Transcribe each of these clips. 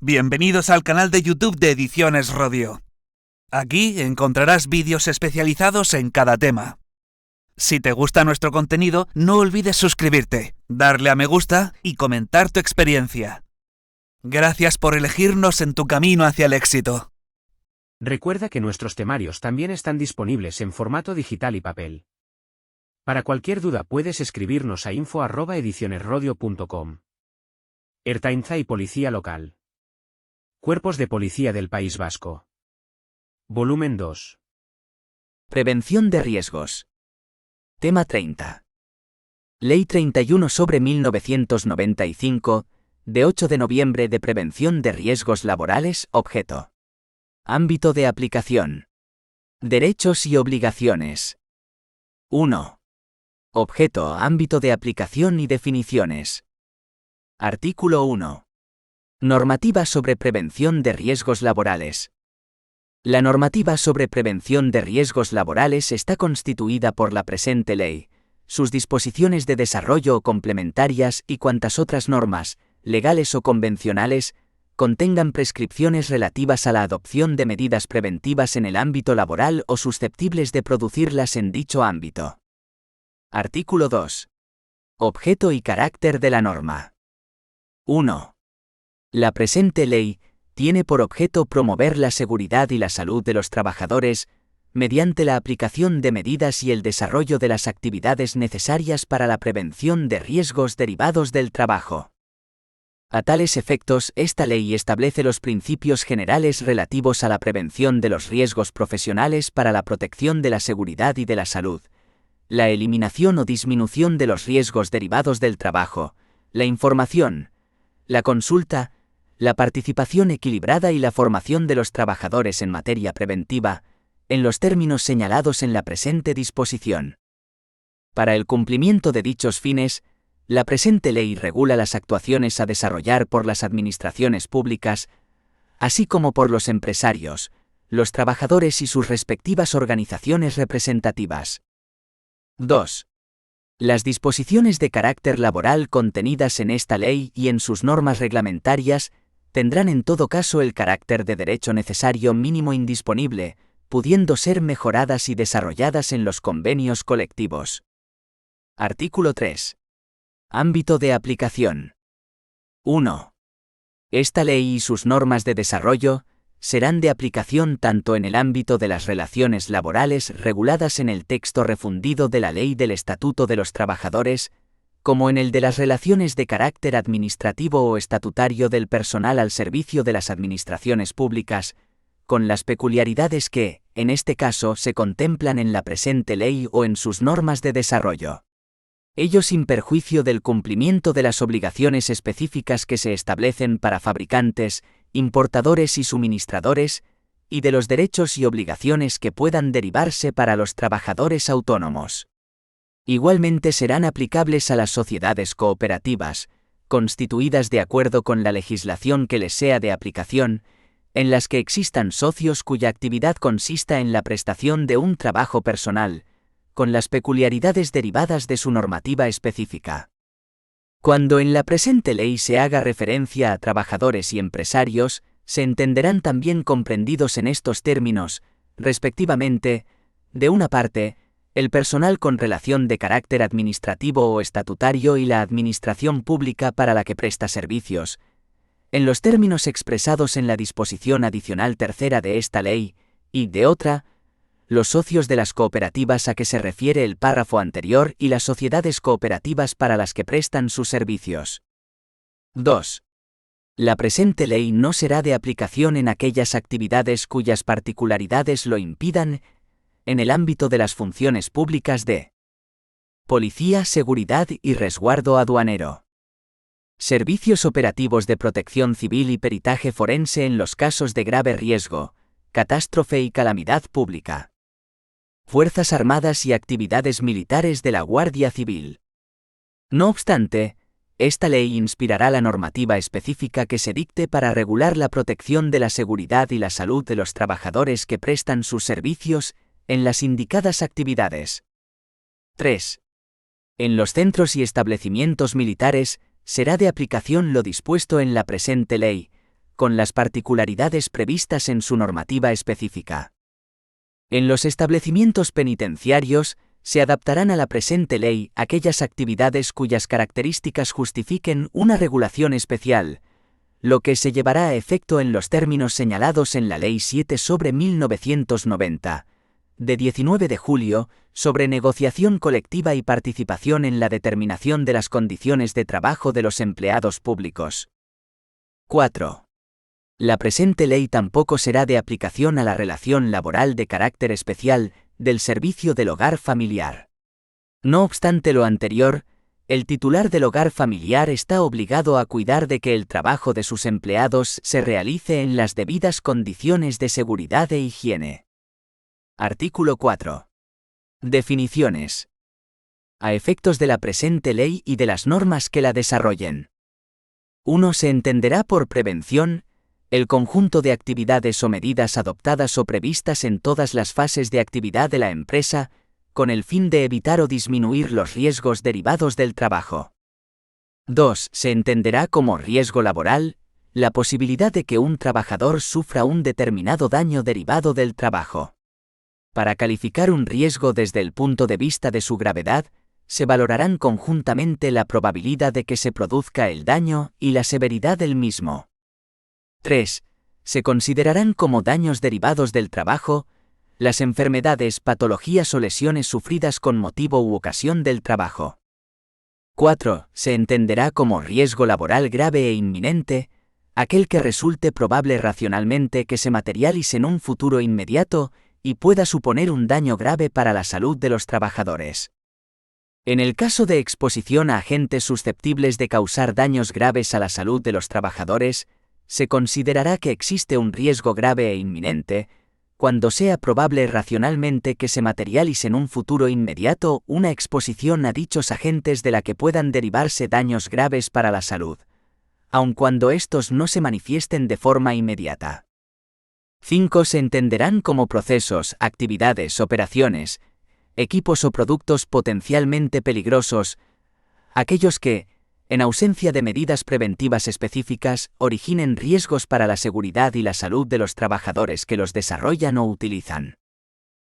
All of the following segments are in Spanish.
Bienvenidos al canal de YouTube de Ediciones Rodio. Aquí encontrarás vídeos especializados en cada tema. Si te gusta nuestro contenido, no olvides suscribirte, darle a me gusta y comentar tu experiencia. Gracias por elegirnos en tu camino hacia el éxito. Recuerda que nuestros temarios también están disponibles en formato digital y papel. Para cualquier duda puedes escribirnos a info@edicionesrodio.com. Ertzaintza y Policía Local. Cuerpos de Policía del País Vasco. Volumen 2. Prevención de riesgos. Tema 30. Ley 31/1995, de 8 de noviembre de Prevención de Riesgos Laborales, objeto. Ámbito de aplicación. Derechos y obligaciones. 1. Objeto, ámbito de aplicación y definiciones. Artículo 1. Normativa sobre prevención de riesgos laborales. La normativa sobre prevención de riesgos laborales está constituida por la presente ley, sus disposiciones de desarrollo o complementarias y cuantas otras normas, legales o convencionales, contengan prescripciones relativas a la adopción de medidas preventivas en el ámbito laboral o susceptibles de producirlas en dicho ámbito. Artículo 2. Objeto y carácter de la norma. 1. La presente ley tiene por objeto promover la seguridad y la salud de los trabajadores, mediante la aplicación de medidas y el desarrollo de las actividades necesarias para la prevención de riesgos derivados del trabajo. A tales efectos, esta ley establece los principios generales relativos a la prevención de los riesgos profesionales para la protección de la seguridad y de la salud, la eliminación o disminución de los riesgos derivados del trabajo, la información, la consulta, la participación equilibrada y la formación de los trabajadores en materia preventiva, en los términos señalados en la presente disposición. Para el cumplimiento de dichos fines, la presente ley regula las actuaciones a desarrollar por las administraciones públicas, así como por los empresarios, los trabajadores y sus respectivas organizaciones representativas. 2. Las disposiciones de carácter laboral contenidas en esta ley y en sus normas reglamentarias tendrán en todo caso el carácter de derecho necesario mínimo indisponible, pudiendo ser mejoradas y desarrolladas en los convenios colectivos. Artículo 3. Ámbito de aplicación. 1. Esta ley y sus normas de desarrollo serán de aplicación tanto en el ámbito de las relaciones laborales reguladas en el texto refundido de la Ley del Estatuto de los Trabajadores, como en el de las relaciones de carácter administrativo o estatutario del personal al servicio de las administraciones públicas, con las peculiaridades que, en este caso, se contemplan en la presente ley o en sus normas de desarrollo. Ello sin perjuicio del cumplimiento de las obligaciones específicas que se establecen para fabricantes, importadores y suministradores, y de los derechos y obligaciones que puedan derivarse para los trabajadores autónomos. Igualmente serán aplicables a las sociedades cooperativas, constituidas de acuerdo con la legislación que les sea de aplicación, en las que existan socios cuya actividad consista en la prestación de un trabajo personal, con las peculiaridades derivadas de su normativa específica. Cuando en la presente ley se haga referencia a trabajadores y empresarios, se entenderán también comprendidos en estos términos, respectivamente, de una parte, el personal con relación de carácter administrativo o estatutario y la administración pública para la que presta servicios, en los términos expresados en la disposición adicional tercera de esta ley, y de otra, los socios de las cooperativas a que se refiere el párrafo anterior y las sociedades cooperativas para las que prestan sus servicios. 2. La presente ley no será de aplicación en aquellas actividades cuyas particularidades lo impidan, en el ámbito de las funciones públicas de policía, seguridad y resguardo aduanero, servicios operativos de protección civil y peritaje forense en los casos de grave riesgo, catástrofe y calamidad pública, Fuerzas Armadas y actividades militares de la Guardia Civil. No obstante, esta ley inspirará la normativa específica que se dicte para regular la protección de la seguridad y la salud de los trabajadores que prestan sus servicios en las indicadas actividades. 3. En los centros y establecimientos militares será de aplicación lo dispuesto en la presente ley, con las particularidades previstas en su normativa específica. En los establecimientos penitenciarios, se adaptarán a la presente ley aquellas actividades cuyas características justifiquen una regulación especial, lo que se llevará a efecto en los términos señalados en la Ley 7/1990, de 19 de julio, sobre negociación colectiva y participación en la determinación de las condiciones de trabajo de los empleados públicos. 4. La presente ley tampoco será de aplicación a la relación laboral de carácter especial del servicio del hogar familiar. No obstante lo anterior, el titular del hogar familiar está obligado a cuidar de que el trabajo de sus empleados se realice en las debidas condiciones de seguridad e higiene. Artículo 4. Definiciones. A efectos de la presente ley y de las normas que la desarrollen. 1. Se entenderá por prevención el conjunto de actividades o medidas adoptadas o previstas en todas las fases de actividad de la empresa, con el fin de evitar o disminuir los riesgos derivados del trabajo. 2. Se entenderá como riesgo laboral la posibilidad de que un trabajador sufra un determinado daño derivado del trabajo. Para calificar un riesgo desde el punto de vista de su gravedad, se valorarán conjuntamente la probabilidad de que se produzca el daño y la severidad del mismo. 3. Se considerarán como daños derivados del trabajo las enfermedades, patologías o lesiones sufridas con motivo u ocasión del trabajo. 4. Se entenderá como riesgo laboral grave e inminente aquel que resulte probable racionalmente que se materialice en un futuro inmediato y pueda suponer un daño grave para la salud de los trabajadores. En el caso de exposición a agentes susceptibles de causar daños graves a la salud de los trabajadores, se considerará que existe un riesgo grave e inminente, cuando sea probable racionalmente que se materialice en un futuro inmediato una exposición a dichos agentes de la que puedan derivarse daños graves para la salud, aun cuando estos no se manifiesten de forma inmediata. 5. Se entenderán como procesos, actividades, operaciones, equipos o productos potencialmente peligrosos, aquellos que, en ausencia de medidas preventivas específicas, originen riesgos para la seguridad y la salud de los trabajadores que los desarrollan o utilizan.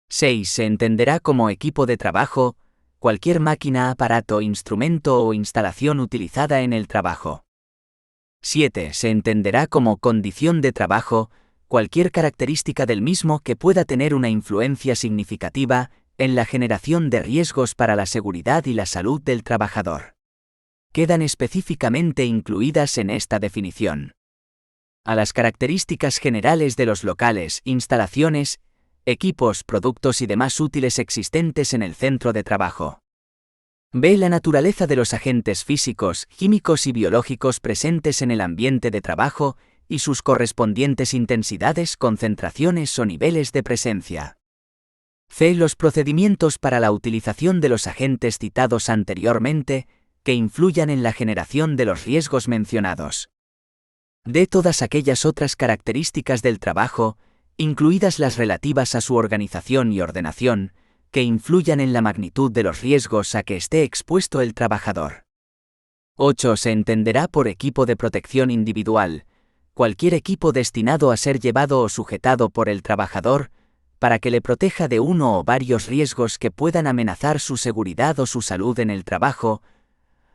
6. Se entenderá como equipo de trabajo cualquier máquina, aparato, instrumento o instalación utilizada en el trabajo. 7. Se entenderá como condición de trabajo cualquier característica del mismo que pueda tener una influencia significativa en la generación de riesgos para la seguridad y la salud del trabajador. Quedan específicamente incluidas en esta definición. A las características generales de los locales, instalaciones, equipos, productos y demás útiles existentes en el centro de trabajo. B. La naturaleza de los agentes físicos, químicos y biológicos presentes en el ambiente de trabajo y sus correspondientes intensidades, concentraciones o niveles de presencia. C. Los procedimientos para la utilización de los agentes citados anteriormente, que influyan en la generación de los riesgos mencionados. D. Todas aquellas otras características del trabajo, incluidas las relativas a su organización y ordenación, que influyan en la magnitud de los riesgos a que esté expuesto el trabajador. 8. Se entenderá por equipo de protección individual cualquier equipo destinado a ser llevado o sujetado por el trabajador, para que le proteja de uno o varios riesgos que puedan amenazar su seguridad o su salud en el trabajo,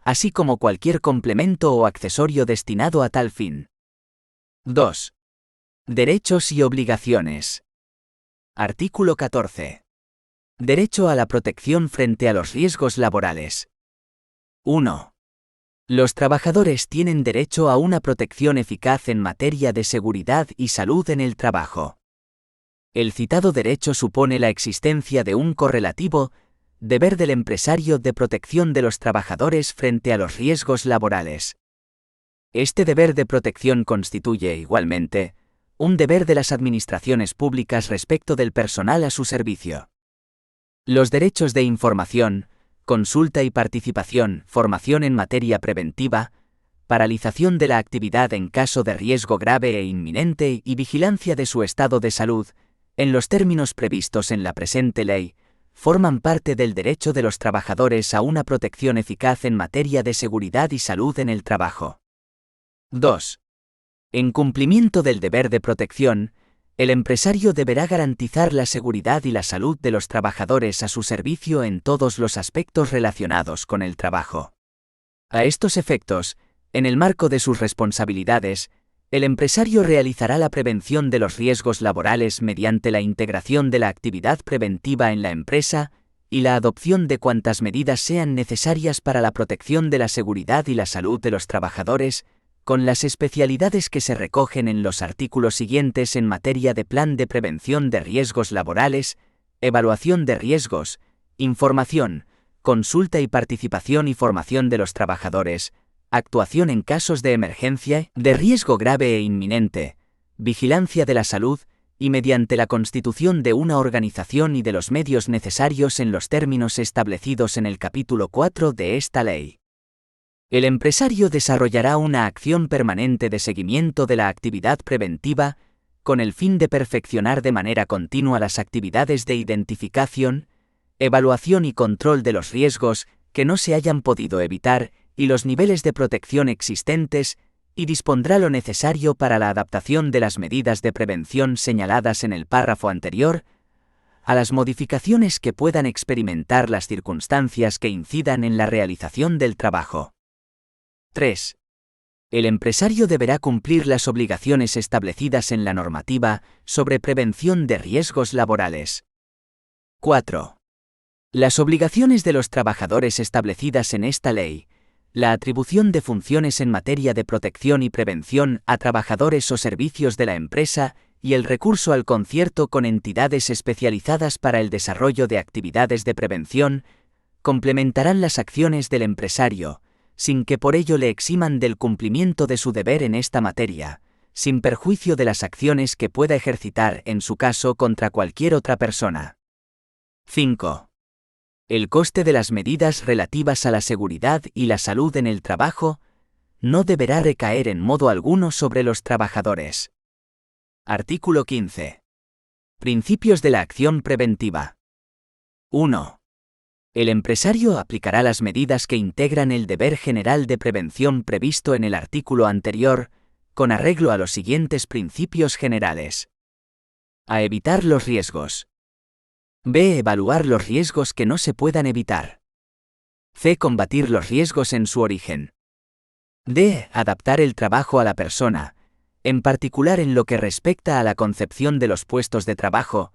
así como cualquier complemento o accesorio destinado a tal fin. 2. Derechos y obligaciones. Artículo 14. Derecho a la protección frente a los riesgos laborales. 1. Los trabajadores tienen derecho a una protección eficaz en materia de seguridad y salud en el trabajo. El citado derecho supone la existencia de un correlativo deber del empresario de protección de los trabajadores frente a los riesgos laborales. Este deber de protección constituye, igualmente, un deber de las administraciones públicas respecto del personal a su servicio. Los derechos de información, consulta y participación, formación en materia preventiva, paralización de la actividad en caso de riesgo grave e inminente y vigilancia de su estado de salud, en los términos previstos en la presente ley, forman parte del derecho de los trabajadores a una protección eficaz en materia de seguridad y salud en el trabajo. 2. En cumplimiento del deber de protección, el empresario deberá garantizar la seguridad y la salud de los trabajadores a su servicio en todos los aspectos relacionados con el trabajo. A estos efectos, en el marco de sus responsabilidades, el empresario realizará la prevención de los riesgos laborales mediante la integración de la actividad preventiva en la empresa y la adopción de cuantas medidas sean necesarias para la protección de la seguridad y la salud de los trabajadores, con las especialidades que se recogen en los artículos siguientes en materia de plan de prevención de riesgos laborales, evaluación de riesgos, información, consulta y participación y formación de los trabajadores, actuación en casos de emergencia, de riesgo grave e inminente, vigilancia de la salud, y mediante la constitución de una organización y de los medios necesarios en los términos establecidos en el capítulo 4 de esta ley. El empresario desarrollará una acción permanente de seguimiento de la actividad preventiva, con el fin de perfeccionar de manera continua las actividades de identificación, evaluación y control de los riesgos que no se hayan podido evitar y los niveles de protección existentes, y dispondrá lo necesario para la adaptación de las medidas de prevención señaladas en el párrafo anterior, a las modificaciones que puedan experimentar las circunstancias que incidan en la realización del trabajo. 3. El empresario deberá cumplir las obligaciones establecidas en la normativa sobre prevención de riesgos laborales. 4. Las obligaciones de los trabajadores establecidas en esta ley, la atribución de funciones en materia de protección y prevención a trabajadores o servicios de la empresa y el recurso al concierto con entidades especializadas para el desarrollo de actividades de prevención, complementarán las acciones del empresario, sin que por ello le eximan del cumplimiento de su deber en esta materia, sin perjuicio de las acciones que pueda ejercitar en su caso contra cualquier otra persona. 5. El coste de las medidas relativas a la seguridad y la salud en el trabajo no deberá recaer en modo alguno sobre los trabajadores. Artículo 15. Principios de la acción preventiva. 1. El empresario aplicará las medidas que integran el deber general de prevención previsto en el artículo anterior, con arreglo a los siguientes principios generales. A evitar los riesgos. B. Evaluar los riesgos que no se puedan evitar. C. Combatir los riesgos en su origen. D. Adaptar el trabajo a la persona, en particular en lo que respecta a la concepción de los puestos de trabajo,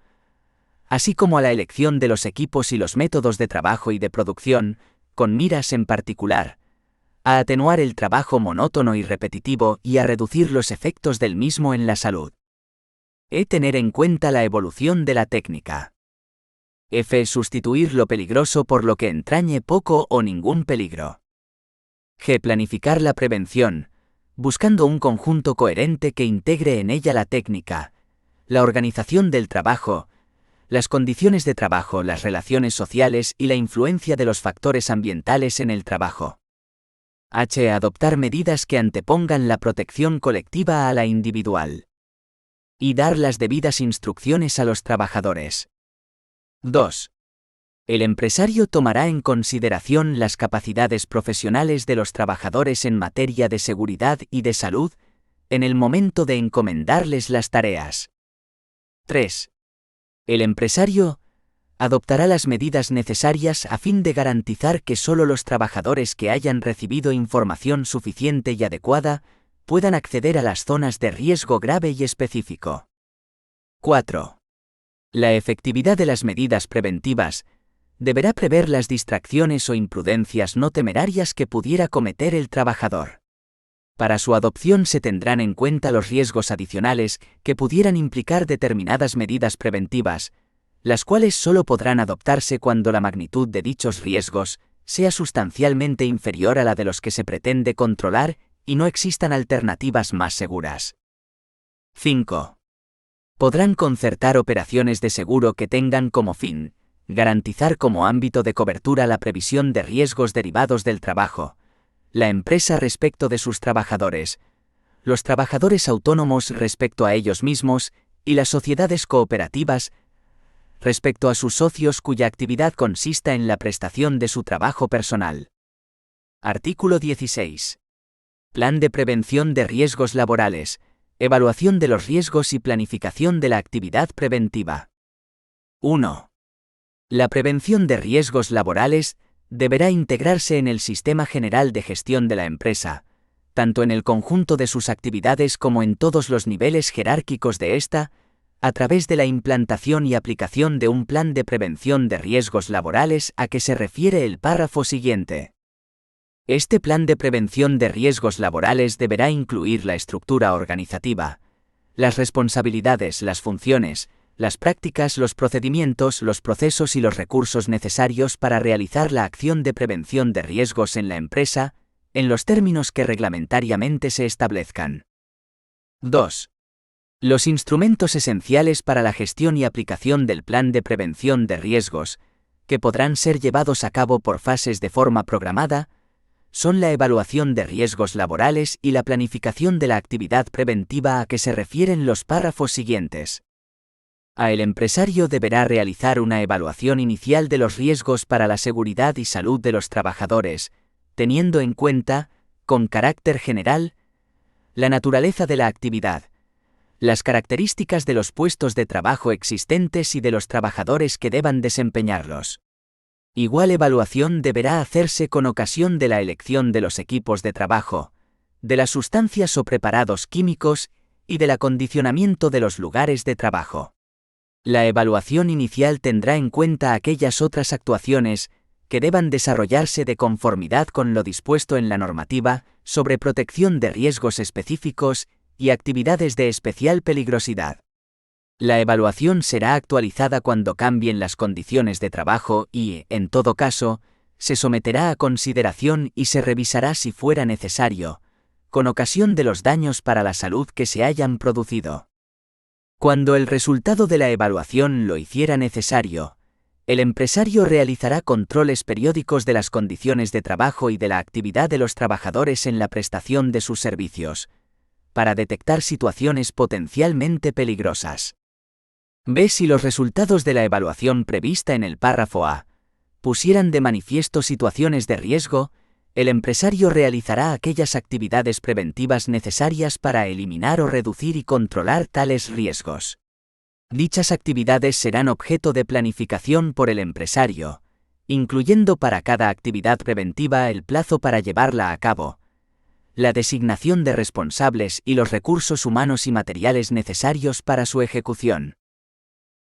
así como a la elección de los equipos y los métodos de trabajo y de producción, con miras en particular a atenuar el trabajo monótono y repetitivo y a reducir los efectos del mismo en la salud. E. Tener en cuenta la evolución de la técnica. F. Sustituir lo peligroso por lo que entrañe poco o ningún peligro. G. Planificar la prevención, buscando un conjunto coherente que integre en ella la técnica, la organización del trabajo, las condiciones de trabajo, las relaciones sociales y la influencia de los factores ambientales en el trabajo. H. Adoptar medidas que antepongan la protección colectiva a la individual. Y dar las debidas instrucciones a los trabajadores. 2. El empresario tomará en consideración las capacidades profesionales de los trabajadores en materia de seguridad y de salud en el momento de encomendarles las tareas. 3. El empresario adoptará las medidas necesarias a fin de garantizar que solo los trabajadores que hayan recibido información suficiente y adecuada puedan acceder a las zonas de riesgo grave y específico. 4. La efectividad de las medidas preventivas deberá prever las distracciones o imprudencias no temerarias que pudiera cometer el trabajador. Para su adopción se tendrán en cuenta los riesgos adicionales que pudieran implicar determinadas medidas preventivas, las cuales solo podrán adoptarse cuando la magnitud de dichos riesgos sea sustancialmente inferior a la de los que se pretende controlar y no existan alternativas más seguras. 5. Podrán concertar operaciones de seguro que tengan como fin garantizar como ámbito de cobertura la previsión de riesgos derivados del trabajo, la empresa respecto de sus trabajadores, los trabajadores autónomos respecto a ellos mismos y las sociedades cooperativas respecto a sus socios cuya actividad consista en la prestación de su trabajo personal. Artículo 16. Plan de prevención de riesgos laborales, Evaluación de los riesgos y planificación de la actividad preventiva. 1. La prevención de riesgos laborales deberá integrarse en el sistema general de gestión de la empresa, tanto en el conjunto de sus actividades como en todos los niveles jerárquicos de esta, a través de la implantación y aplicación de un plan de prevención de riesgos laborales a que se refiere el párrafo siguiente. Este plan de prevención de riesgos laborales deberá incluir la estructura organizativa, las responsabilidades, las funciones, las prácticas, los procedimientos, los procesos y los recursos necesarios para realizar la acción de prevención de riesgos en la empresa, en los términos que reglamentariamente se establezcan. 2. Los instrumentos esenciales para la gestión y aplicación del plan de prevención de riesgos, que podrán ser llevados a cabo por fases de forma programada, son la evaluación de riesgos laborales y la planificación de la actividad preventiva a que se refieren los párrafos siguientes. El empresario deberá realizar una evaluación inicial de los riesgos para la seguridad y salud de los trabajadores, teniendo en cuenta, con carácter general, la naturaleza de la actividad, las características de los puestos de trabajo existentes y de los trabajadores que deban desempeñarlos. Igual evaluación deberá hacerse con ocasión de la elección de los equipos de trabajo, de las sustancias o preparados químicos y del acondicionamiento de los lugares de trabajo. La evaluación inicial tendrá en cuenta aquellas otras actuaciones que deban desarrollarse de conformidad con lo dispuesto en la normativa sobre protección de riesgos específicos y actividades de especial peligrosidad. La evaluación será actualizada cuando cambien las condiciones de trabajo y, en todo caso, se someterá a consideración y se revisará si fuera necesario, con ocasión de los daños para la salud que se hayan producido. Cuando el resultado de la evaluación lo hiciera necesario, el empresario realizará controles periódicos de las condiciones de trabajo y de la actividad de los trabajadores en la prestación de sus servicios, para detectar situaciones potencialmente peligrosas. B. Si los resultados de la evaluación prevista en el párrafo A pusieran de manifiesto situaciones de riesgo, el empresario realizará aquellas actividades preventivas necesarias para eliminar o reducir y controlar tales riesgos. Dichas actividades serán objeto de planificación por el empresario, incluyendo para cada actividad preventiva el plazo para llevarla a cabo, la designación de responsables y los recursos humanos y materiales necesarios para su ejecución.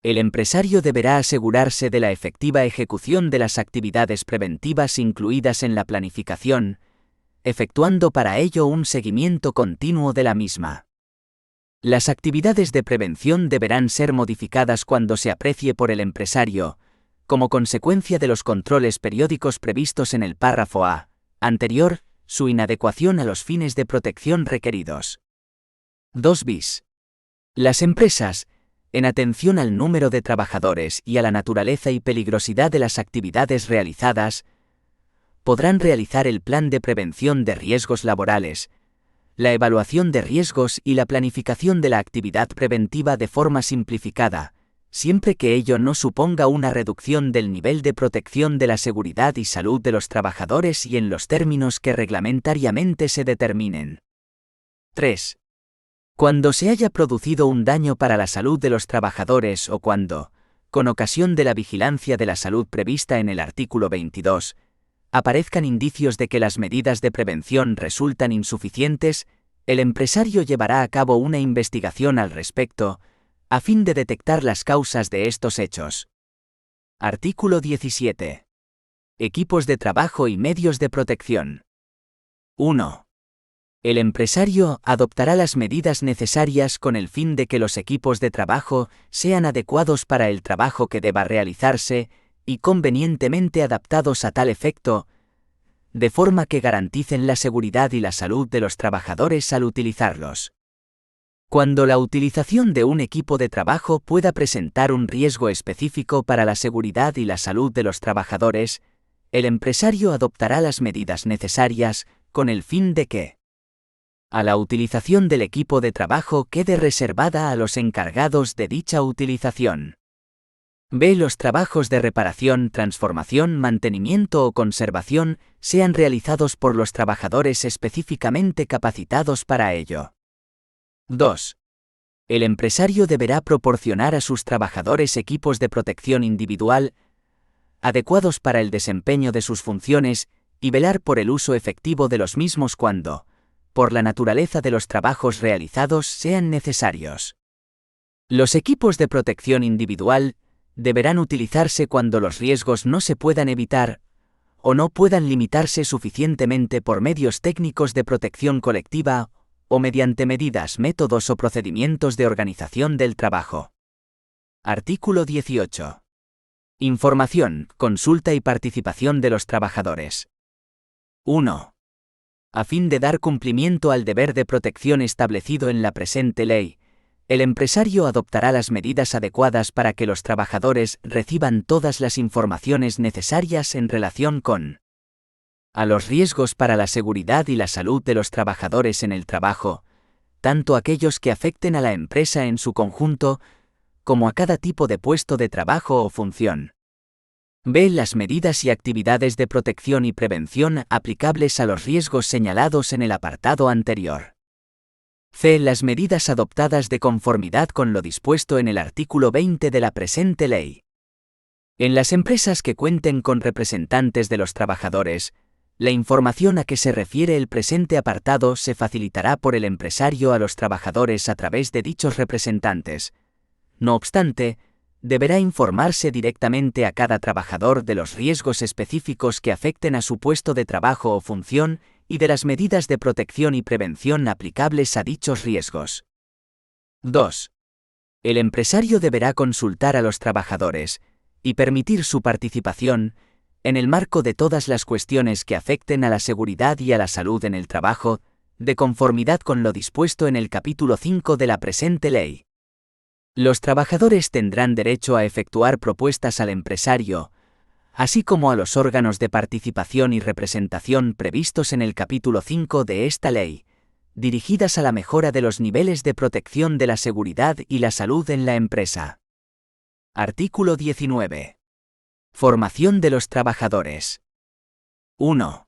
El empresario deberá asegurarse de la efectiva ejecución de las actividades preventivas incluidas en la planificación, efectuando para ello un seguimiento continuo de la misma. Las actividades de prevención deberán ser modificadas cuando se aprecie por el empresario, como consecuencia de los controles periódicos previstos en el párrafo A anterior, su inadecuación a los fines de protección requeridos. 2 bis. Las empresas, en atención al número de trabajadores y a la naturaleza y peligrosidad de las actividades realizadas, podrán realizar el plan de prevención de riesgos laborales, la evaluación de riesgos y la planificación de la actividad preventiva de forma simplificada, siempre que ello no suponga una reducción del nivel de protección de la seguridad y salud de los trabajadores y en los términos que reglamentariamente se determinen. 3. Cuando se haya producido un daño para la salud de los trabajadores o cuando, con ocasión de la vigilancia de la salud prevista en el artículo 22, aparezcan indicios de que las medidas de prevención resultan insuficientes, el empresario llevará a cabo una investigación al respecto, a fin de detectar las causas de estos hechos. Artículo 17. Equipos de trabajo y medios de protección. 1. El empresario adoptará las medidas necesarias con el fin de que los equipos de trabajo sean adecuados para el trabajo que deba realizarse y convenientemente adaptados a tal efecto, de forma que garanticen la seguridad y la salud de los trabajadores al utilizarlos. Cuando la utilización de un equipo de trabajo pueda presentar un riesgo específico para la seguridad y la salud de los trabajadores, el empresario adoptará las medidas necesarias con el fin de que a la utilización del equipo de trabajo quede reservada a los encargados de dicha utilización. B. Los trabajos de reparación, transformación, mantenimiento o conservación sean realizados por los trabajadores específicamente capacitados para ello. 2. El empresario deberá proporcionar a sus trabajadores equipos de protección individual adecuados para el desempeño de sus funciones y velar por el uso efectivo de los mismos cuando, por la naturaleza de los trabajos realizados, sean necesarios. Los equipos de protección individual deberán utilizarse cuando los riesgos no se puedan evitar o no puedan limitarse suficientemente por medios técnicos de protección colectiva o mediante medidas, métodos o procedimientos de organización del trabajo. Artículo 18. Información, consulta y participación de los trabajadores. 1. A fin de dar cumplimiento al deber de protección establecido en la presente ley, el empresario adoptará las medidas adecuadas para que los trabajadores reciban todas las informaciones necesarias en relación con a los riesgos para la seguridad y la salud de los trabajadores en el trabajo, tanto aquellos que afecten a la empresa en su conjunto, como a cada tipo de puesto de trabajo o función. B. Las medidas y actividades de protección y prevención aplicables a los riesgos señalados en el apartado anterior. C. Las medidas adoptadas de conformidad con lo dispuesto en el artículo 20 de la presente ley. En las empresas que cuenten con representantes de los trabajadores, la información a que se refiere el presente apartado se facilitará por el empresario a los trabajadores a través de dichos representantes. No obstante, deberá informarse directamente a cada trabajador de los riesgos específicos que afecten a su puesto de trabajo o función y de las medidas de protección y prevención aplicables a dichos riesgos. 2. El empresario deberá consultar a los trabajadores y permitir su participación en el marco de todas las cuestiones que afecten a la seguridad y a la salud en el trabajo, de conformidad con lo dispuesto en el capítulo 5 de la presente ley. Los trabajadores tendrán derecho a efectuar propuestas al empresario, así como a los órganos de participación y representación previstos en el capítulo 5 de esta ley, dirigidas a la mejora de los niveles de protección de la seguridad y la salud en la empresa. Artículo 19. Formación de los trabajadores. 1.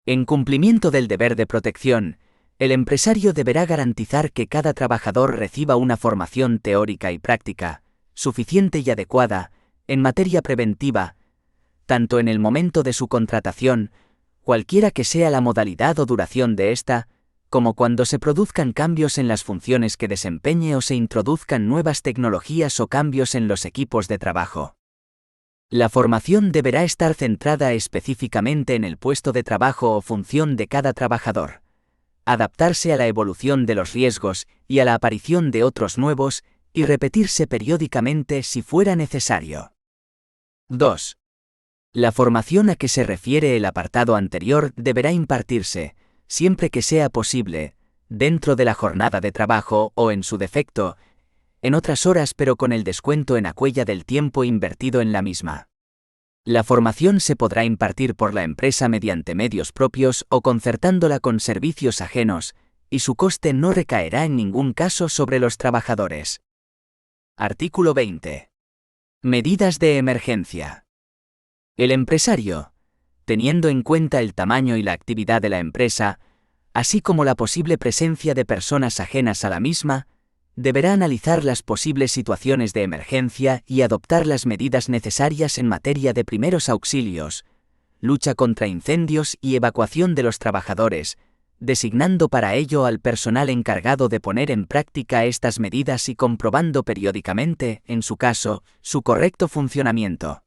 En cumplimiento del deber de protección, el empresario deberá garantizar que cada trabajador reciba una formación teórica y práctica, suficiente y adecuada, en materia preventiva, tanto en el momento de su contratación, cualquiera que sea la modalidad o duración de esta, como cuando se produzcan cambios en las funciones que desempeñe o se introduzcan nuevas tecnologías o cambios en los equipos de trabajo. La formación deberá estar centrada específicamente en el puesto de trabajo o función de cada trabajador, adaptarse a la evolución de los riesgos y a la aparición de otros nuevos, y repetirse periódicamente si fuera necesario. 2. La formación a que se refiere el apartado anterior deberá impartirse, siempre que sea posible, dentro de la jornada de trabajo o, en su defecto, en otras horas pero con el descuento en aquella del tiempo invertido en la misma. La formación se podrá impartir por la empresa mediante medios propios o concertándola con servicios ajenos, y su coste no recaerá en ningún caso sobre los trabajadores. Artículo 20. Medidas de emergencia. El empresario, teniendo en cuenta el tamaño y la actividad de la empresa, así como la posible presencia de personas ajenas a la misma, deberá analizar las posibles situaciones de emergencia y adoptar las medidas necesarias en materia de primeros auxilios, lucha contra incendios y evacuación de los trabajadores, designando para ello al personal encargado de poner en práctica estas medidas y comprobando periódicamente, en su caso, su correcto funcionamiento.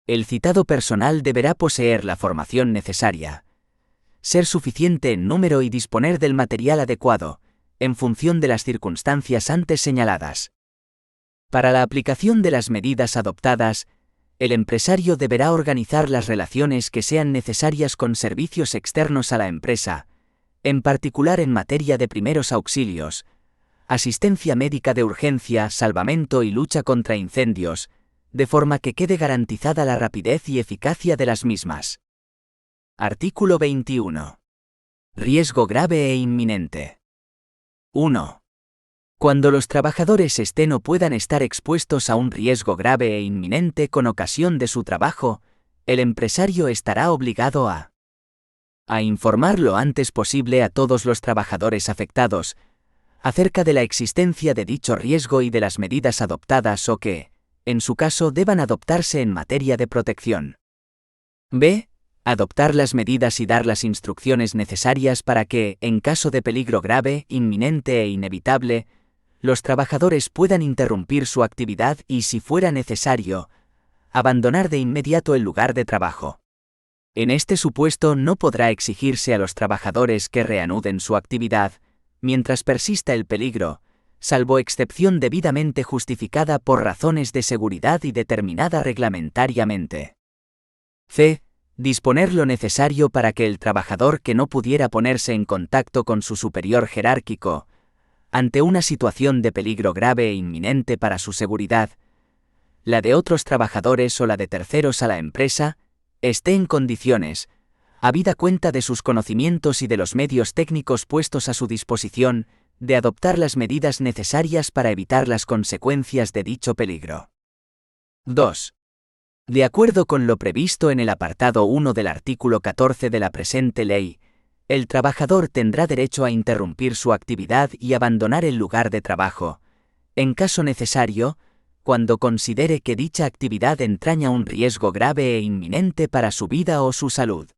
El citado personal deberá poseer la formación necesaria, ser suficiente en número y disponer del material adecuado, en función de las circunstancias antes señaladas. Para la aplicación de las medidas adoptadas, el empresario deberá organizar las relaciones que sean necesarias con servicios externos a la empresa, en particular en materia de primeros auxilios, asistencia médica de urgencia, salvamento y lucha contra incendios, de forma que quede garantizada la rapidez y eficacia de las mismas. Artículo 21. Riesgo grave e inminente. 1. Cuando los trabajadores estén o puedan estar expuestos a un riesgo grave e inminente con ocasión de su trabajo, el empresario estará obligado a informar lo antes posible a todos los trabajadores afectados, acerca de la existencia de dicho riesgo y de las medidas adoptadas o que, en su caso, deban adoptarse en materia de protección. B. Adoptar las medidas y dar las instrucciones necesarias para que, en caso de peligro grave, inminente e inevitable, los trabajadores puedan interrumpir su actividad y, si fuera necesario, abandonar de inmediato el lugar de trabajo. En este supuesto no podrá exigirse a los trabajadores que reanuden su actividad, mientras persista el peligro, salvo excepción debidamente justificada por razones de seguridad y determinada reglamentariamente. C. Disponer lo necesario para que el trabajador que no pudiera ponerse en contacto con su superior jerárquico, ante una situación de peligro grave e inminente para su seguridad, la de otros trabajadores o la de terceros a la empresa, esté en condiciones, habida cuenta de sus conocimientos y de los medios técnicos puestos a su disposición, de adoptar las medidas necesarias para evitar las consecuencias de dicho peligro. 2. De acuerdo con lo previsto en el apartado 1 del artículo 14 de la presente ley, el trabajador tendrá derecho a interrumpir su actividad y abandonar el lugar de trabajo, en caso necesario, cuando considere que dicha actividad entraña un riesgo grave e inminente para su vida o su salud.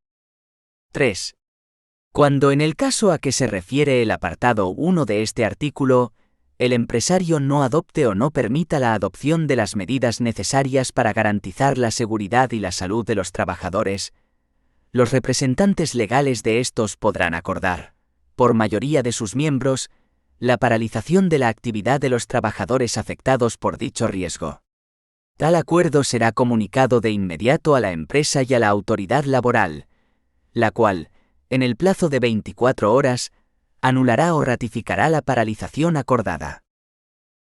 3. Cuando en el caso a que se refiere el apartado 1 de este artículo, el empresario no adopte o no permita la adopción de las medidas necesarias para garantizar la seguridad y la salud de los trabajadores, los representantes legales de estos podrán acordar, por mayoría de sus miembros, la paralización de la actividad de los trabajadores afectados por dicho riesgo. Tal acuerdo será comunicado de inmediato a la empresa y a la autoridad laboral, la cual, en el plazo de 24 horas, anulará o ratificará la paralización acordada.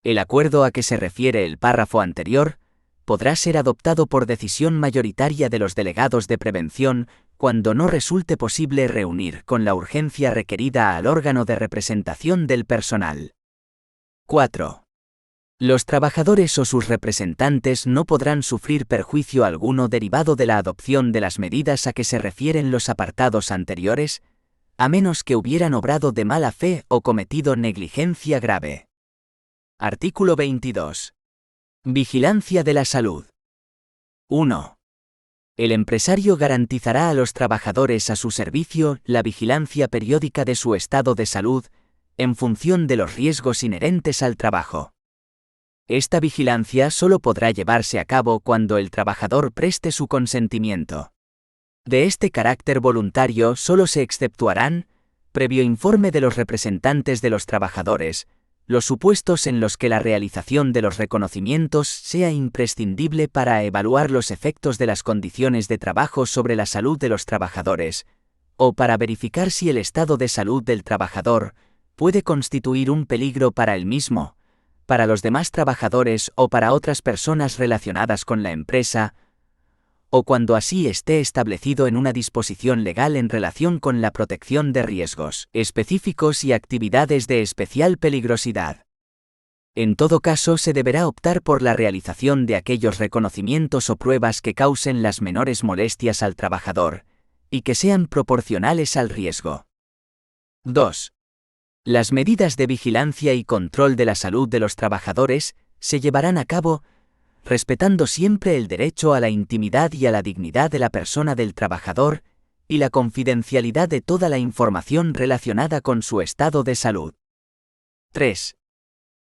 El acuerdo a que se refiere el párrafo anterior podrá ser adoptado por decisión mayoritaria de los delegados de prevención cuando no resulte posible reunir con la urgencia requerida al órgano de representación del personal. 4. Los trabajadores o sus representantes no podrán sufrir perjuicio alguno derivado de la adopción de las medidas a que se refieren los apartados anteriores, a menos que hubieran obrado de mala fe o cometido negligencia grave. Artículo 22. Vigilancia de la salud. 1. El empresario garantizará a los trabajadores a su servicio la vigilancia periódica de su estado de salud, en función de los riesgos inherentes al trabajo. Esta vigilancia solo podrá llevarse a cabo cuando el trabajador preste su consentimiento. De este carácter voluntario solo se exceptuarán, previo informe de los representantes de los trabajadores, los supuestos en los que la realización de los reconocimientos sea imprescindible para evaluar los efectos de las condiciones de trabajo sobre la salud de los trabajadores, o para verificar si el estado de salud del trabajador puede constituir un peligro para él mismo, para los demás trabajadores o para otras personas relacionadas con la empresa, o cuando así esté establecido en una disposición legal en relación con la protección de riesgos específicos y actividades de especial peligrosidad. En todo caso, se deberá optar por la realización de aquellos reconocimientos o pruebas que causen las menores molestias al trabajador, y que sean proporcionales al riesgo. 2. Las medidas de vigilancia y control de la salud de los trabajadores se llevarán a cabo respetando siempre el derecho a la intimidad y a la dignidad de la persona del trabajador, y la confidencialidad de toda la información relacionada con su estado de salud. 3.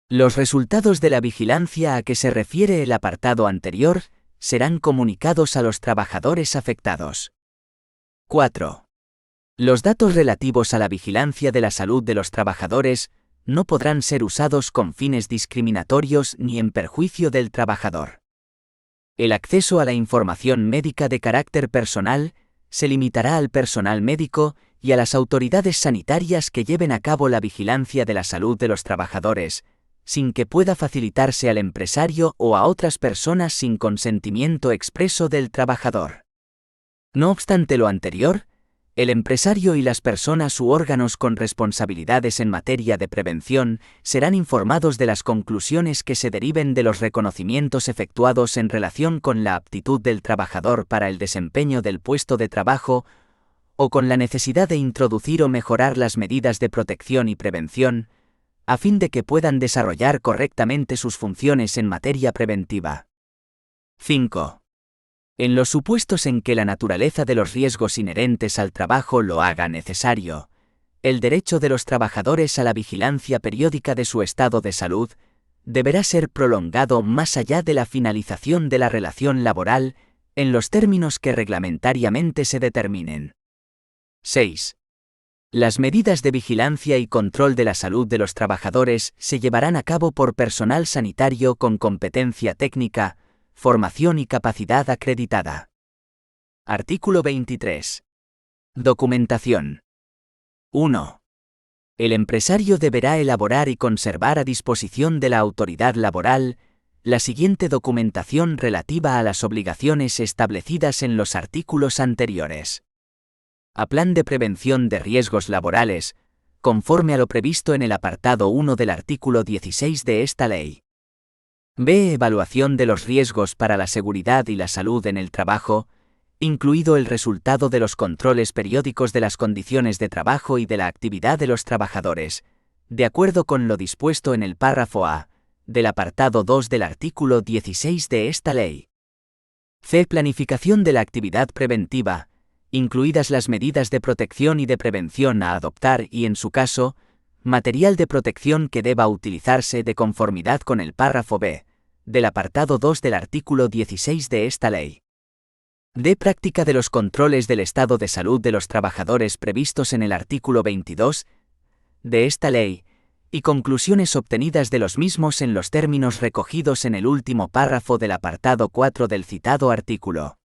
Los resultados de la vigilancia a que se refiere el apartado anterior serán comunicados a los trabajadores afectados. 4. Los datos relativos a la vigilancia de la salud de los trabajadores no podrán ser usados con fines discriminatorios ni en perjuicio del trabajador. El acceso a la información médica de carácter personal se limitará al personal médico y a las autoridades sanitarias que lleven a cabo la vigilancia de la salud de los trabajadores, sin que pueda facilitarse al empresario o a otras personas sin consentimiento expreso del trabajador. No obstante lo anterior, el empresario y las personas u órganos con responsabilidades en materia de prevención serán informados de las conclusiones que se deriven de los reconocimientos efectuados en relación con la aptitud del trabajador para el desempeño del puesto de trabajo o con la necesidad de introducir o mejorar las medidas de protección y prevención, a fin de que puedan desarrollar correctamente sus funciones en materia preventiva. 5. En los supuestos en que la naturaleza de los riesgos inherentes al trabajo lo haga necesario, el derecho de los trabajadores a la vigilancia periódica de su estado de salud deberá ser prolongado más allá de la finalización de la relación laboral en los términos que reglamentariamente se determinen. 6. Las medidas de vigilancia y control de la salud de los trabajadores se llevarán a cabo por personal sanitario con competencia técnica, formación y capacidad acreditada. Artículo 23. Documentación. 1. El empresario deberá elaborar y conservar a disposición de la autoridad laboral la siguiente documentación relativa a las obligaciones establecidas en los artículos anteriores. A plan de prevención de riesgos laborales, conforme a lo previsto en el apartado 1 del artículo 16 de esta ley. B. Evaluación de los riesgos para la seguridad y la salud en el trabajo, incluido el resultado de los controles periódicos de las condiciones de trabajo y de la actividad de los trabajadores, de acuerdo con lo dispuesto en el párrafo A del apartado 2 del artículo 16 de esta ley. C. Planificación de la actividad preventiva, incluidas las medidas de protección y de prevención a adoptar y, en su caso, material de protección que deba utilizarse de conformidad con el párrafo B del apartado 2 del artículo 16 de esta ley. D. Práctica de los controles del estado de salud de los trabajadores previstos en el artículo 22 de esta ley, y conclusiones obtenidas de los mismos en los términos recogidos en el último párrafo del apartado 4 del citado artículo.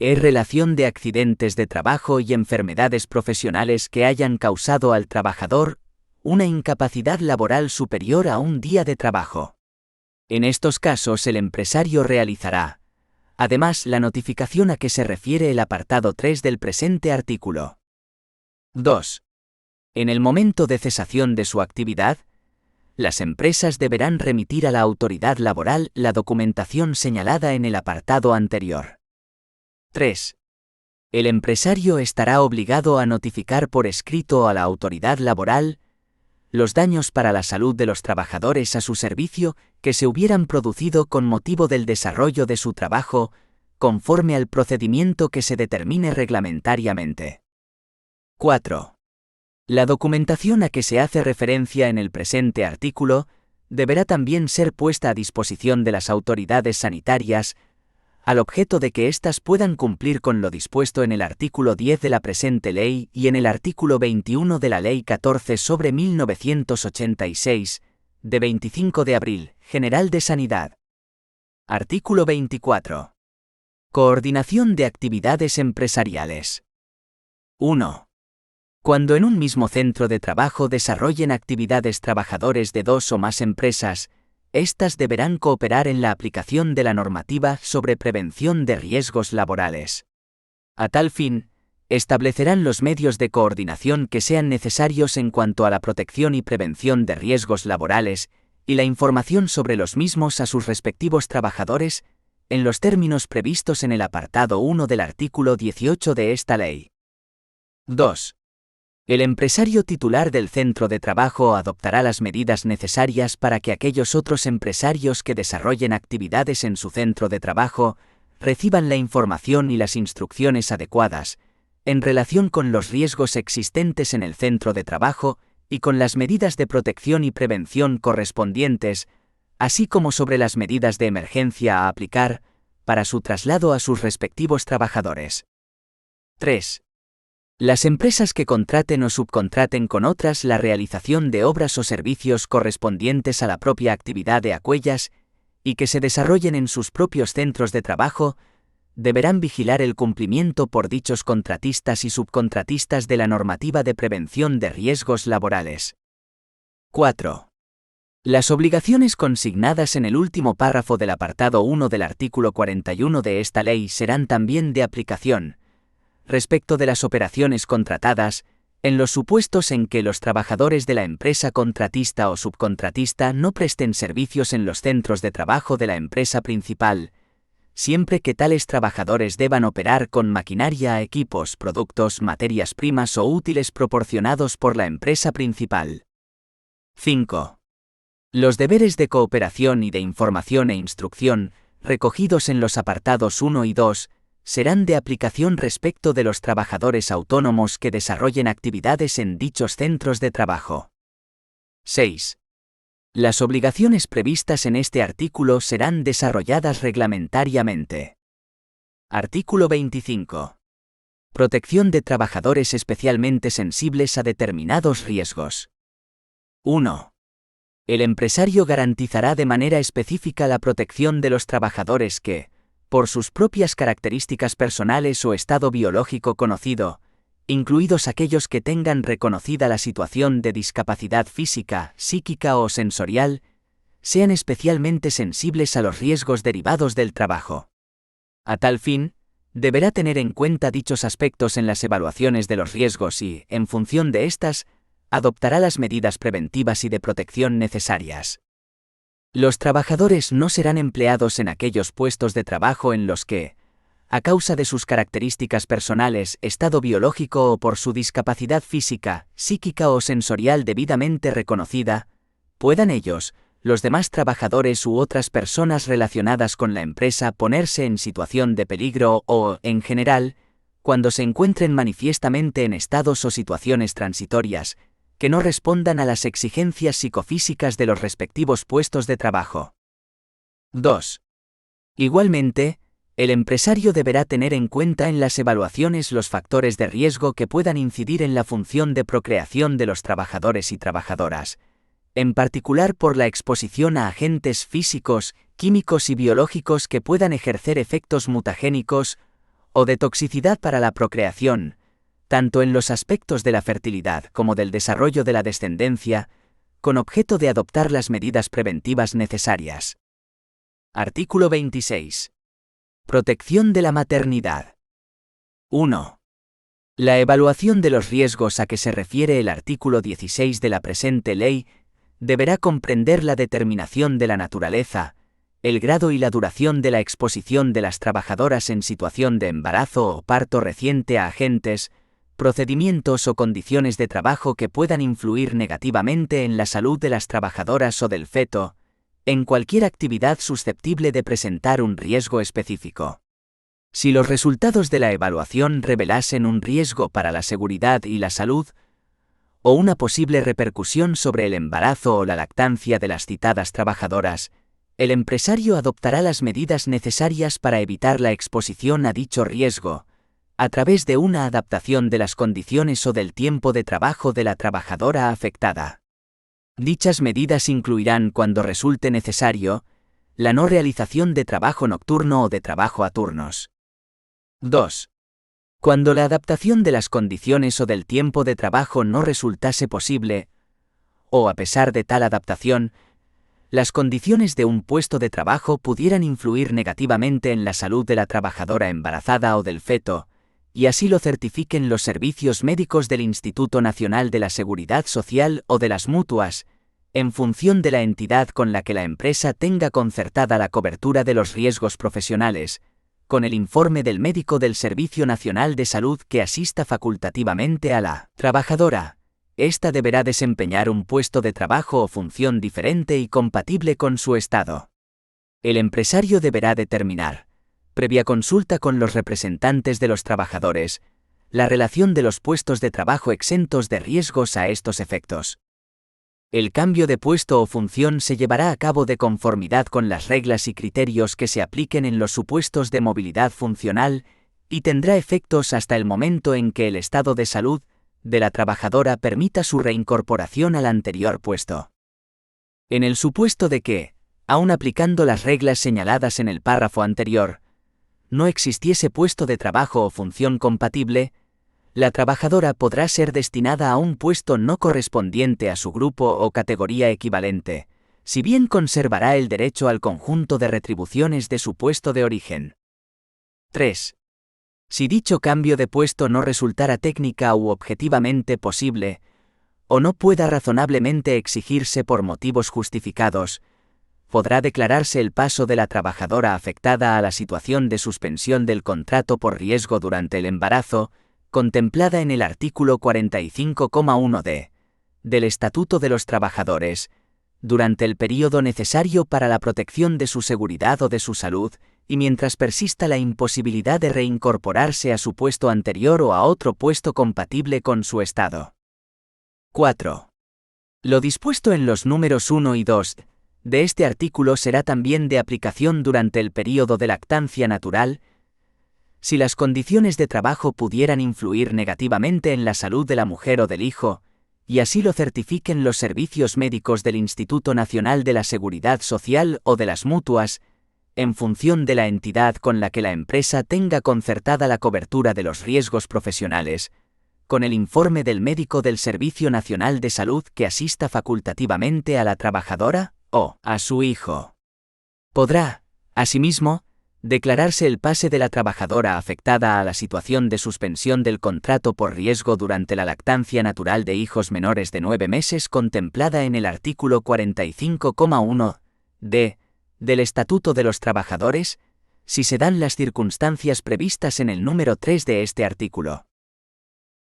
E. Relación de accidentes de trabajo y enfermedades profesionales que hayan causado al trabajador una incapacidad laboral superior a un día de trabajo. En estos casos el empresario realizará, además, la notificación a que se refiere el apartado 3 del presente artículo. 2. En el momento de cesación de su actividad, las empresas deberán remitir a la autoridad laboral la documentación señalada en el apartado anterior. 3. El empresario estará obligado a notificar por escrito a la autoridad laboral los daños para la salud de los trabajadores a su servicio que se hubieran producido con motivo del desarrollo de su trabajo, conforme al procedimiento que se determine reglamentariamente. 4. La documentación a que se hace referencia en el presente artículo deberá también ser puesta a disposición de las autoridades sanitarias, al objeto de que éstas puedan cumplir con lo dispuesto en el artículo 10 de la presente ley y en el artículo 21 de la Ley 14/1986, de 25 de abril, General de Sanidad. Artículo 24. Coordinación de actividades empresariales. 1. Cuando en un mismo centro de trabajo desarrollen actividades trabajadores de dos o más empresas, éstas deberán cooperar en la aplicación de la normativa sobre prevención de riesgos laborales. A tal fin, establecerán los medios de coordinación que sean necesarios en cuanto a la protección y prevención de riesgos laborales, y la información sobre los mismos a sus respectivos trabajadores, en los términos previstos en el apartado 1 del artículo 18 de esta ley. 2. El empresario titular del centro de trabajo adoptará las medidas necesarias para que aquellos otros empresarios que desarrollen actividades en su centro de trabajo reciban la información y las instrucciones adecuadas en relación con los riesgos existentes en el centro de trabajo y con las medidas de protección y prevención correspondientes, así como sobre las medidas de emergencia a aplicar para su traslado a sus respectivos trabajadores. 3. Las empresas que contraten o subcontraten con otras la realización de obras o servicios correspondientes a la propia actividad de aquellas y que se desarrollen en sus propios centros de trabajo, deberán vigilar el cumplimiento por dichos contratistas y subcontratistas de la normativa de prevención de riesgos laborales. 4. Las obligaciones consignadas en el último párrafo del apartado 1 del artículo 41 de esta ley serán también de aplicación, respecto de las operaciones contratadas, en los supuestos en que los trabajadores de la empresa contratista o subcontratista no presten servicios en los centros de trabajo de la empresa principal, siempre que tales trabajadores deban operar con maquinaria, equipos, productos, materias primas o útiles proporcionados por la empresa principal. 5. Los deberes de cooperación y de información e instrucción, recogidos en los apartados 1 y 2, serán de aplicación respecto de los trabajadores autónomos que desarrollen actividades en dichos centros de trabajo. 6. Las obligaciones previstas en este artículo serán desarrolladas reglamentariamente. Artículo 25. Protección de trabajadores especialmente sensibles a determinados riesgos. 1. El empresario garantizará de manera específica la protección de los trabajadores que, por sus propias características personales o estado biológico conocido, incluidos aquellos que tengan reconocida la situación de discapacidad física, psíquica o sensorial, sean especialmente sensibles a los riesgos derivados del trabajo. A tal fin, deberá tener en cuenta dichos aspectos en las evaluaciones de los riesgos y, en función de estas, adoptará las medidas preventivas y de protección necesarias. Los trabajadores no serán empleados en aquellos puestos de trabajo en los que, a causa de sus características personales, estado biológico o por su discapacidad física, psíquica o sensorial debidamente reconocida, puedan ellos, los demás trabajadores u otras personas relacionadas con la empresa ponerse en situación de peligro o, en general, cuando se encuentren manifiestamente en estados o situaciones transitorias, que no respondan a las exigencias psicofísicas de los respectivos puestos de trabajo. 2. Igualmente, el empresario deberá tener en cuenta en las evaluaciones los factores de riesgo que puedan incidir en la función de procreación de los trabajadores y trabajadoras, en particular por la exposición a agentes físicos, químicos y biológicos que puedan ejercer efectos mutagénicos o de toxicidad para la procreación, tanto en los aspectos de la fertilidad como del desarrollo de la descendencia, con objeto de adoptar las medidas preventivas necesarias. Artículo 26. Protección de la maternidad. 1. La evaluación de los riesgos a que se refiere el artículo 16 de la presente ley deberá comprender la determinación de la naturaleza, el grado y la duración de la exposición de las trabajadoras en situación de embarazo o parto reciente a agentes, procedimientos o condiciones de trabajo que puedan influir negativamente en la salud de las trabajadoras o del feto, en cualquier actividad susceptible de presentar un riesgo específico. Si los resultados de la evaluación revelasen un riesgo para la seguridad y la salud, o una posible repercusión sobre el embarazo o la lactancia de las citadas trabajadoras, el empresario adoptará las medidas necesarias para evitar la exposición a dicho riesgo, a través de una adaptación de las condiciones o del tiempo de trabajo de la trabajadora afectada. Dichas medidas incluirán, cuando resulte necesario, la no realización de trabajo nocturno o de trabajo a turnos. 2. Cuando la adaptación de las condiciones o del tiempo de trabajo no resultase posible, o a pesar de tal adaptación, las condiciones de un puesto de trabajo pudieran influir negativamente en la salud de la trabajadora embarazada o del feto, y así lo certifiquen los servicios médicos del Instituto Nacional de la Seguridad Social o de las mutuas, en función de la entidad con la que la empresa tenga concertada la cobertura de los riesgos profesionales, con el informe del médico del Servicio Nacional de Salud que asista facultativamente a la trabajadora. Ésta deberá desempeñar un puesto de trabajo o función diferente y compatible con su estado. El empresario deberá determinar, previa consulta con los representantes de los trabajadores, la relación de los puestos de trabajo exentos de riesgos a estos efectos. El cambio de puesto o función se llevará a cabo de conformidad con las reglas y criterios que se apliquen en los supuestos de movilidad funcional y tendrá efectos hasta el momento en que el estado de salud de la trabajadora permita su reincorporación al anterior puesto. En el supuesto de que, aun aplicando las reglas señaladas en el párrafo anterior, no existiese puesto de trabajo o función compatible, la trabajadora podrá ser destinada a un puesto no correspondiente a su grupo o categoría equivalente, si bien conservará el derecho al conjunto de retribuciones de su puesto de origen. 3. Si dicho cambio de puesto no resultara técnica u objetivamente posible, o no pueda razonablemente exigirse por motivos justificados, podrá declararse el paso de la trabajadora afectada a la situación de suspensión del contrato por riesgo durante el embarazo, contemplada en el artículo 45,1 d. del Estatuto de los Trabajadores, durante el período necesario para la protección de su seguridad o de su salud, y mientras persista la imposibilidad de reincorporarse a su puesto anterior o a otro puesto compatible con su estado. 4. Lo dispuesto en los números 1 y 2 de este artículo será también de aplicación durante el período de lactancia natural, si las condiciones de trabajo pudieran influir negativamente en la salud de la mujer o del hijo, y así lo certifiquen los servicios médicos del Instituto Nacional de la Seguridad Social o de las mutuas, en función de la entidad con la que la empresa tenga concertada la cobertura de los riesgos profesionales, con el informe del médico del Servicio Nacional de Salud que asista facultativamente a la trabajadora o a su hijo. Podrá, asimismo, declararse el pase de la trabajadora afectada a la situación de suspensión del contrato por riesgo durante la lactancia natural de hijos menores de 9 meses contemplada en el artículo 45,1 d del Estatuto de los Trabajadores, si se dan las circunstancias previstas en el número 3 de este artículo.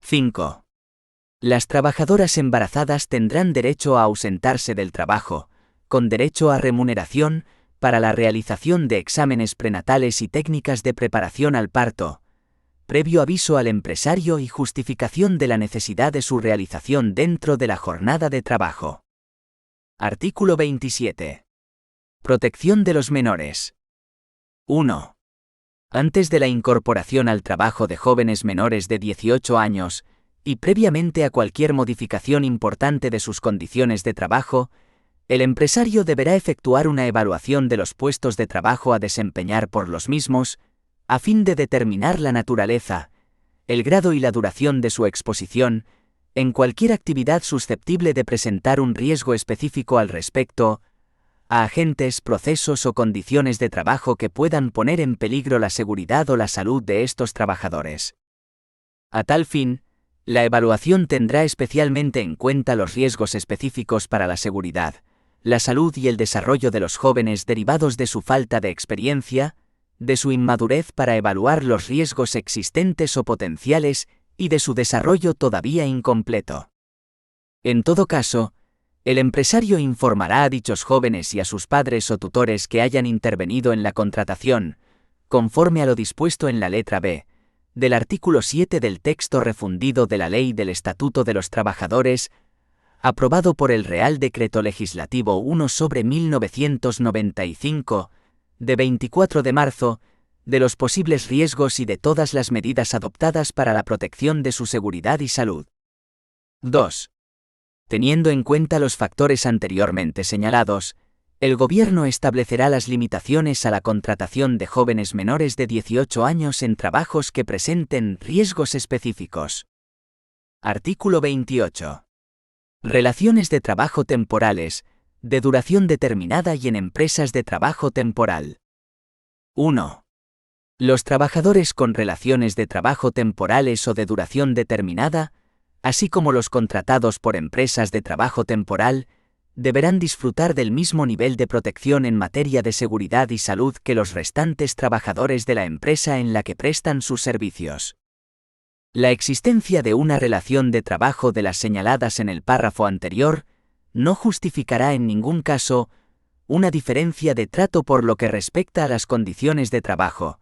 5. Las trabajadoras embarazadas tendrán derecho a ausentarse del trabajo, con derecho a remuneración, para la realización de exámenes prenatales y técnicas de preparación al parto, previo aviso al empresario y justificación de la necesidad de su realización dentro de la jornada de trabajo. Artículo 27. Protección de los menores. 1. Antes de la incorporación al trabajo de jóvenes menores de 18 años, y previamente a cualquier modificación importante de sus condiciones de trabajo, el empresario deberá efectuar una evaluación de los puestos de trabajo a desempeñar por los mismos, a fin de determinar la naturaleza, el grado y la duración de su exposición, en cualquier actividad susceptible de presentar un riesgo específico al respecto, a agentes, procesos o condiciones de trabajo que puedan poner en peligro la seguridad o la salud de estos trabajadores. A tal fin, la evaluación tendrá especialmente en cuenta los riesgos específicos para la seguridad, la salud y el desarrollo de los jóvenes derivados de su falta de experiencia, de su inmadurez para evaluar los riesgos existentes o potenciales y de su desarrollo todavía incompleto. En todo caso, el empresario informará a dichos jóvenes y a sus padres o tutores que hayan intervenido en la contratación, conforme a lo dispuesto en la letra B, del artículo 7 del texto refundido de la Ley del Estatuto de los Trabajadores, aprobado por el Real Decreto Legislativo 1/1995, de 24 de marzo, de los posibles riesgos y de todas las medidas adoptadas para la protección de su seguridad y salud. 2. Teniendo en cuenta los factores anteriormente señalados, el Gobierno establecerá las limitaciones a la contratación de jóvenes menores de 18 años en trabajos que presenten riesgos específicos. Artículo 28. Relaciones de trabajo temporales, de duración determinada y en empresas de trabajo temporal. 1. Los trabajadores con relaciones de trabajo temporales o de duración determinada, así como los contratados por empresas de trabajo temporal, deberán disfrutar del mismo nivel de protección en materia de seguridad y salud que los restantes trabajadores de la empresa en la que prestan sus servicios. La existencia de una relación de trabajo de las señaladas en el párrafo anterior no justificará en ningún caso una diferencia de trato por lo que respecta a las condiciones de trabajo,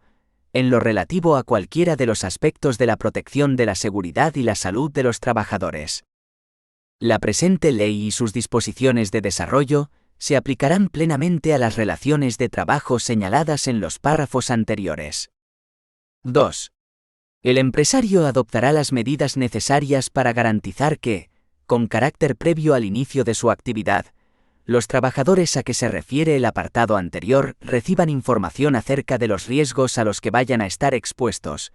en lo relativo a cualquiera de los aspectos de la protección de la seguridad y la salud de los trabajadores. La presente ley y sus disposiciones de desarrollo se aplicarán plenamente a las relaciones de trabajo señaladas en los párrafos anteriores. 2. El empresario adoptará las medidas necesarias para garantizar que, con carácter previo al inicio de su actividad, los trabajadores a que se refiere el apartado anterior reciban información acerca de los riesgos a los que vayan a estar expuestos,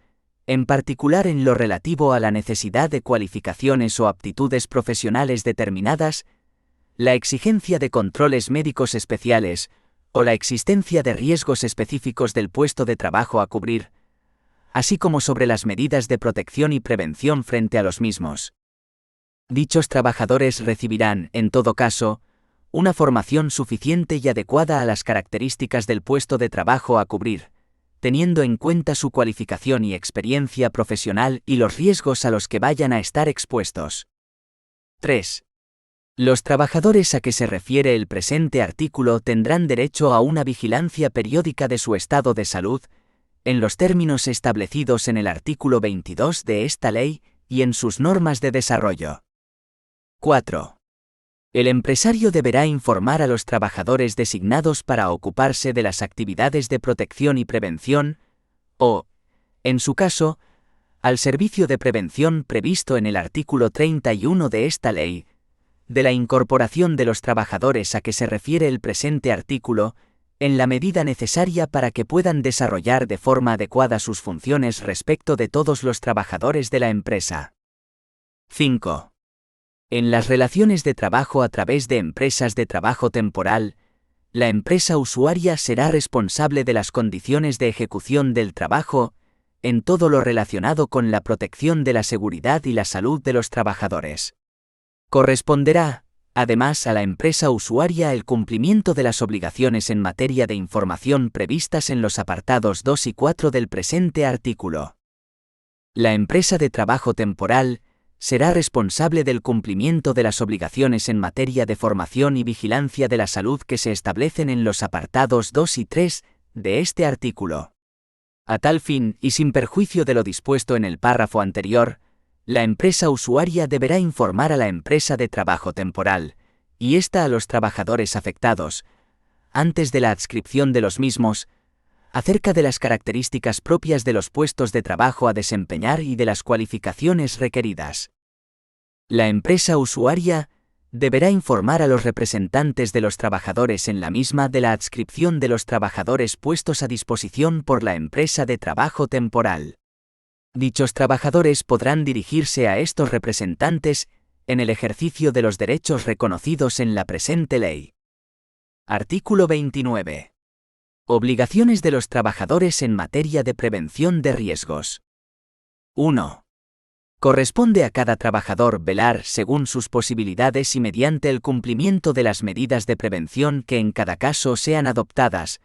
en particular en lo relativo a la necesidad de cualificaciones o aptitudes profesionales determinadas, la exigencia de controles médicos especiales o la existencia de riesgos específicos del puesto de trabajo a cubrir, así como sobre las medidas de protección y prevención frente a los mismos. Dichos trabajadores recibirán, en todo caso, una formación suficiente y adecuada a las características del puesto de trabajo a cubrir, teniendo en cuenta su cualificación y experiencia profesional y los riesgos a los que vayan a estar expuestos. 3. Los trabajadores a que se refiere el presente artículo tendrán derecho a una vigilancia periódica de su estado de salud, en los términos establecidos en el artículo 22 de esta ley y en sus normas de desarrollo. 4. El empresario deberá informar a los trabajadores designados para ocuparse de las actividades de protección y prevención, o, en su caso, al servicio de prevención previsto en el artículo 31 de esta ley, de la incorporación de los trabajadores a que se refiere el presente artículo, en la medida necesaria para que puedan desarrollar de forma adecuada sus funciones respecto de todos los trabajadores de la empresa. 5. En las relaciones de trabajo a través de empresas de trabajo temporal, la empresa usuaria será responsable de las condiciones de ejecución del trabajo, en todo lo relacionado con la protección de la seguridad y la salud de los trabajadores. Corresponderá, además, a la empresa usuaria el cumplimiento de las obligaciones en materia de información previstas en los apartados 2 y 4 del presente artículo. La empresa de trabajo temporal será responsable del cumplimiento de las obligaciones en materia de formación y vigilancia de la salud que se establecen en los apartados 2 y 3 de este artículo. A tal fin, y sin perjuicio de lo dispuesto en el párrafo anterior, la empresa usuaria deberá informar a la empresa de trabajo temporal, y ésta a los trabajadores afectados, antes de la adscripción de los mismos, acerca de las características propias de los puestos de trabajo a desempeñar y de las cualificaciones requeridas. La empresa usuaria deberá informar a los representantes de los trabajadores en la misma de la adscripción de los trabajadores puestos a disposición por la empresa de trabajo temporal. Dichos trabajadores podrán dirigirse a estos representantes en el ejercicio de los derechos reconocidos en la presente ley. Artículo 29. Obligaciones de los trabajadores en materia de prevención de riesgos. 1. Corresponde a cada trabajador velar según sus posibilidades y mediante el cumplimiento de las medidas de prevención que en cada caso sean adoptadas,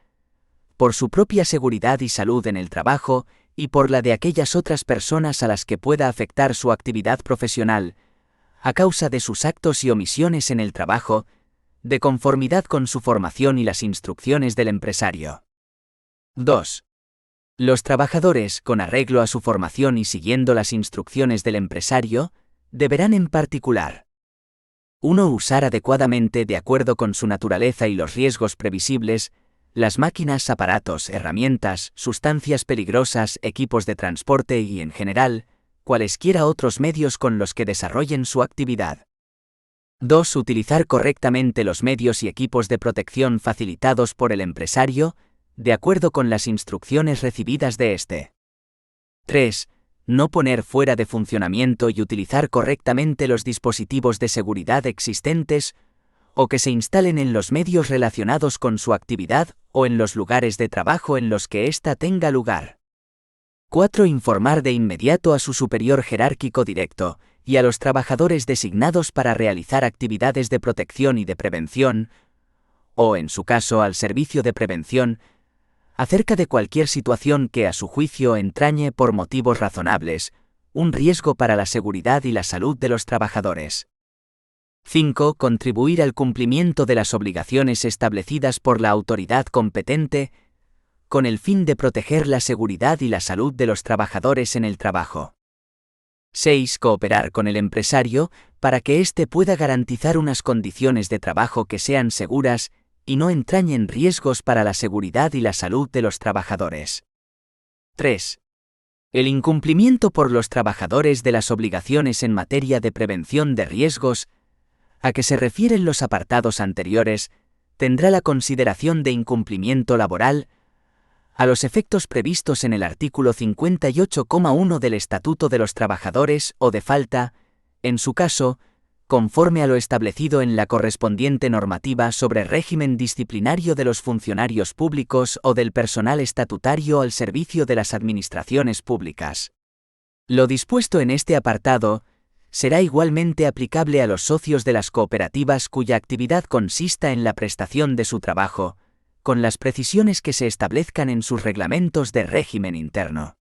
por su propia seguridad y salud en el trabajo y por la de aquellas otras personas a las que pueda afectar su actividad profesional, a causa de sus actos y omisiones en el trabajo, de conformidad con su formación y las instrucciones del empresario. 2. Los trabajadores, con arreglo a su formación y siguiendo las instrucciones del empresario, deberán en particular: 1. Usar adecuadamente, de acuerdo con su naturaleza y los riesgos previsibles, las máquinas, aparatos, herramientas, sustancias peligrosas, equipos de transporte y, en general, cualesquiera otros medios con los que desarrollen su actividad. 2. Utilizar correctamente los medios y equipos de protección facilitados por el empresario, de acuerdo con las instrucciones recibidas de éste. 3. No poner fuera de funcionamiento y utilizar correctamente los dispositivos de seguridad existentes o que se instalen en los medios relacionados con su actividad o en los lugares de trabajo en los que ésta tenga lugar. 4. Informar de inmediato a su superior jerárquico directo y a los trabajadores designados para realizar actividades de protección y de prevención, o en su caso al servicio de prevención, acerca de cualquier situación que a su juicio entrañe por motivos razonables un riesgo para la seguridad y la salud de los trabajadores. 5. Contribuir al cumplimiento de las obligaciones establecidas por la autoridad competente, con el fin de proteger la seguridad y la salud de los trabajadores en el trabajo. 6. Cooperar con el empresario para que éste pueda garantizar unas condiciones de trabajo que sean seguras y no entrañen riesgos para la seguridad y la salud de los trabajadores. 3. El incumplimiento por los trabajadores de las obligaciones en materia de prevención de riesgos, a que se refieren los apartados anteriores, tendrá la consideración de incumplimiento laboral, a los efectos previstos en el artículo 58,1 del Estatuto de los Trabajadores o de falta, en su caso, conforme a lo establecido en la correspondiente normativa sobre régimen disciplinario de los funcionarios públicos o del personal estatutario al servicio de las administraciones públicas. Lo dispuesto en este apartado será igualmente aplicable a los socios de las cooperativas cuya actividad consista en la prestación de su trabajo, con las precisiones que se establezcan en sus reglamentos de régimen interno.